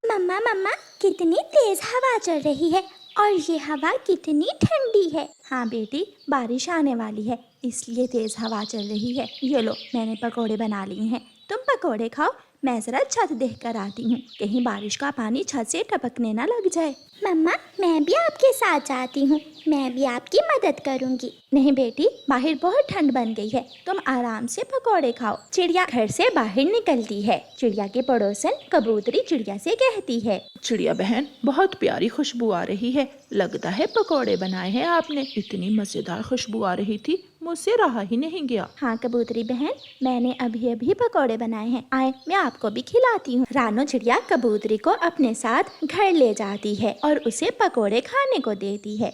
मम्मा मम्मा, कितनी तेज हवा चल रही है और ये हवा कितनी ठंडी है। हाँ बेटी, बारिश आने वाली है इसलिए तेज हवा चल रही है। ये लो, मैंने पकोड़े बना लिए हैं, तुम पकोड़े खाओ। मैं जरा छत देख कर आती हूँ, कहीं बारिश का पानी छत से टपकने ना लग जाए। मम्मा, मैं भी आपके साथ जाती हूँ, मैं भी आपकी मदद करूँगी। नहीं बेटी, बाहर बहुत ठंड बन गई है, तुम आराम से पकोड़े खाओ। चिड़िया घर से बाहर निकलती है। चिड़िया के पड़ोसन कबूतरी चिड़िया से कहती है, चिड़िया बहन, बहुत प्यारी खुशबू आ रही है, लगता है पकोड़े बनाए हैं आपने। इतनी मजेदार खुशबू आ रही थी, मुझसे रहा ही नहीं गया। हाँ कबूतरी बहन, मैंने अभी अभी पकोड़े बनाए हैं, आए मैं आपको भी खिलाती हूँ। रानो चिड़िया कबूतरी को अपने साथ घर ले जाती है और उसे पकोड़े खाने को देती है।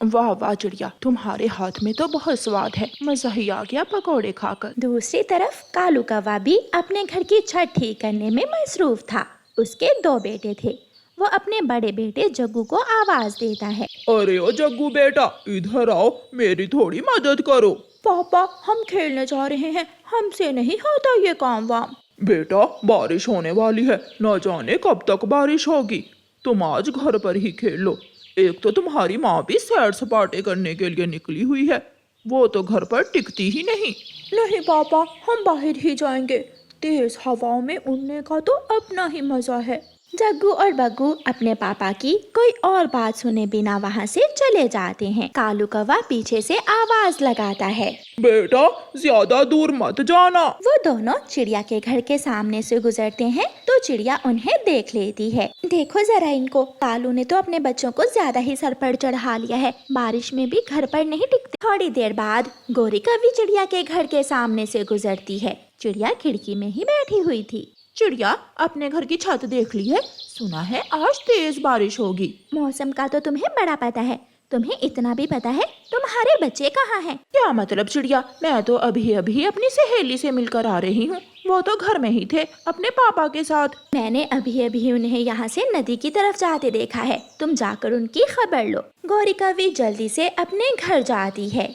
वाह वाह चिड़िया, तुम्हारे हाथ में तो बहुत स्वाद है, मजा ही आ गया पकोड़े खाकर। दूसरी तरफ कालू कौवा भी अपने घर की छत ठीक करने में मसरूफ था। उसके 2 बेटे थे। वो अपने बड़े बेटे जग्गू को आवाज देता है, अरे ओ जग्गू बेटा, इधर आओ, मेरी थोड़ी मदद करो। पापा, हम खेलने जा रहे हैं, हमसे नहीं होता ये काम वाम। बेटा, बारिश होने वाली है, न जाने कब तक बारिश होगी। तुम आज घर पर ही खेल लो। एक तो तुम्हारी माँ भी सैर सपाटे करने के लिए निकली हुई है, वो तो घर पर टिकती ही नहीं। नहीं पापा, हम बाहर ही जाएंगे, तेज हवाओं में उड़ने का तो अपना ही मजा है। जग्गू और बग्गू अपने पापा की कोई और बात सुने बिना वहाँ से चले जाते हैं। कालू कौवा पीछे से आवाज लगाता है, बेटा, ज्यादा दूर मत जाना। वो दोनों चिड़िया के घर के सामने से गुजरते हैं तो चिड़िया उन्हें देख लेती है। देखो जरा इनको, कालू ने तो अपने बच्चों को ज्यादा ही सर पर चढ़ा लिया है, बारिश में भी घर पर नहीं टिकते। थोड़ी देर बाद गोरी कौवी चिड़िया के घर के सामने से गुजरती है। चिड़िया खिड़की में ही बैठी हुई थी। चिड़िया, अपने घर की छत देख ली है? सुना है आज तेज बारिश होगी। मौसम का तो तुम्हें बड़ा पता है, तुम्हें इतना भी पता है तुम्हारे बच्चे कहाँ हैं? क्या मतलब चिड़िया, मैं तो अभी अभी अपनी सहेली से मिलकर आ रही हूँ, वो तो घर में ही थे अपने पापा के साथ। मैंने अभी अभी उन्हें यहाँ से नदी की तरफ जाते देखा है, तुम जाकर उनकी खबर लो। गोरी कौवी जल्दी से अपने घर जाती है।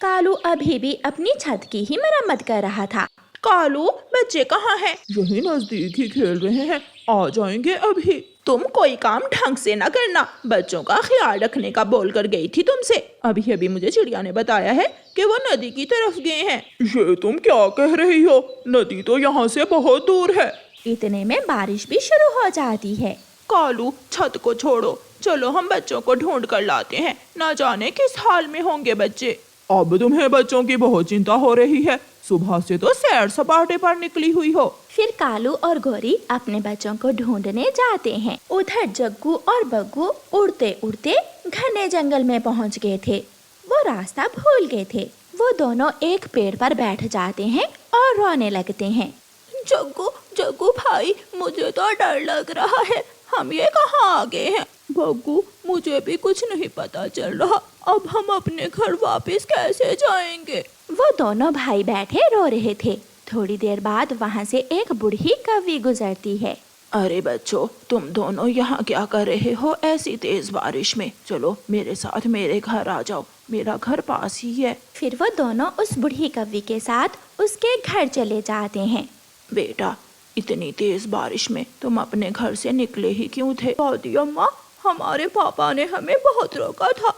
कालू अभी भी अपनी छत की ही मरम्मत कर रहा था। कालू, बच्चे कहाँ हैं? यही नजदीक ही खेल रहे हैं, आ जाएंगे अभी। तुम कोई काम ढंग से न करना, बच्चों का ख्याल रखने का बोल कर गई थी तुमसे। अभी अभी मुझे चिड़िया ने बताया है कि वो नदी की तरफ गए हैं। ये तुम क्या कह रही हो? नदी तो यहाँ से बहुत दूर है। इतने में बारिश भी शुरू हो जाती है। कालू, छत को छोड़ो, चलो हम बच्चों को ढूंढ कर लाते हैं, न जाने किस हाल में होंगे बच्चे। अब तुम्हें बच्चों की बहुत चिंता हो रही है, सुबह से तो सैर सपाटे पर निकली हुई हो। फिर कालू और गोरी अपने बच्चों को ढूंढने जाते हैं। उधर जग्गू और बग्गू उड़ते उड़ते घने जंगल में पहुंच गए थे। वो रास्ता भूल गए थे। वो दोनों एक पेड़ पर बैठ जाते हैं और रोने लगते हैं। जग्गू, जग्गू भाई, मुझे तो डर लग रहा है, हम ये कहाँ आ गए हैं? बग्गू, मुझे भी कुछ नहीं पता चल रहा, अब हम अपने घर वापस कैसे जाएंगे? वो दोनों भाई बैठे रो रहे थे। थोड़ी देर बाद वहाँ से एक बूढ़ी कौवी गुजरती है। अरे बच्चों, तुम दोनों यहाँ क्या कर रहे हो ऐसी तेज बारिश में? चलो मेरे साथ मेरे घर आ जाओ, मेरा घर पास ही है। फिर वो दोनों उस बूढ़ी कौवी के साथ उसके घर चले जाते हैं। बेटा, इतनी तेज बारिश में तुम अपने घर से निकले ही क्यों थे? दादी अम्मा, हमारे पापा ने हमें बहुत रोका था,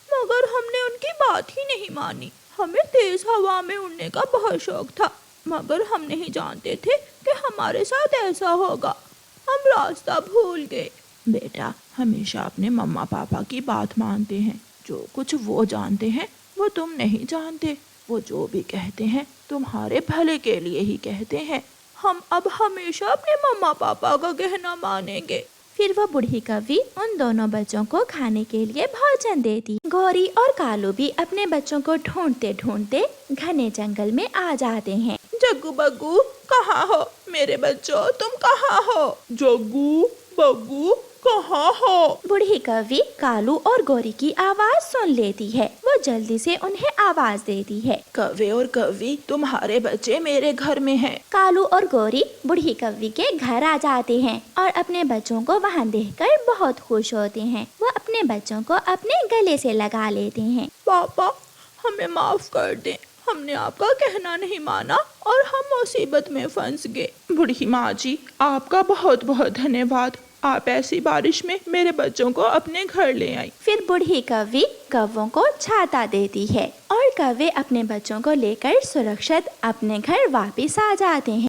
मगर हमने उनकी बात ही नहीं मानी। हमें तेज हवा में उड़ने का बहुत शौक था, मगर हम नहीं जानते थे कि हमारे साथ ऐसा होगा। हम रास्ता भूल गए। बेटा, हमेशा अपने मम्मा पापा की बात मानते हैं, जो कुछ वो जानते हैं वो तुम नहीं जानते। वो जो भी कहते हैं तुम्हारे भले के लिए ही कहते हैं। हम अब हमेशा अपने मम्मा पापा का कहना मानेंगे। फिर वो बूढ़ी कौवी उन दोनों बच्चों को खाने के लिए भोजन देती। गोरी और कालू भी अपने बच्चों को ढूंढते ढूंढते घने जंगल में आ जाते हैं। जग्गू बग्गू, कहाँ हो मेरे बच्चों, तुम कहाँ हो? जग्गू बग्गू, कहाँ हो? बूढ़ी कौवी कालू और गोरी की आवाज सुन लेती है। वो जल्दी से उन्हें आवाज देती है। कौवे और कौवी, तुम्हारे बच्चे मेरे घर में हैं। कालू और गोरी बूढ़ी कौवी के घर आ जाते हैं और अपने बच्चों को वहाँ देखकर बहुत खुश होते हैं। वो अपने बच्चों को अपने गले से लगा लेते हैं। पापा, हमें माफ कर दें, हमने आपका कहना नहीं माना और हम मुसीबत में फंस गए। बूढ़ी माँ जी, आपका बहुत बहुत धन्यवाद, आप ऐसी बारिश में मेरे बच्चों को अपने घर ले आई। फिर बूढ़ी कौवी कौवों को छाता देती है और कौवे अपने बच्चों को लेकर सुरक्षित अपने घर वापस आ जाते हैं।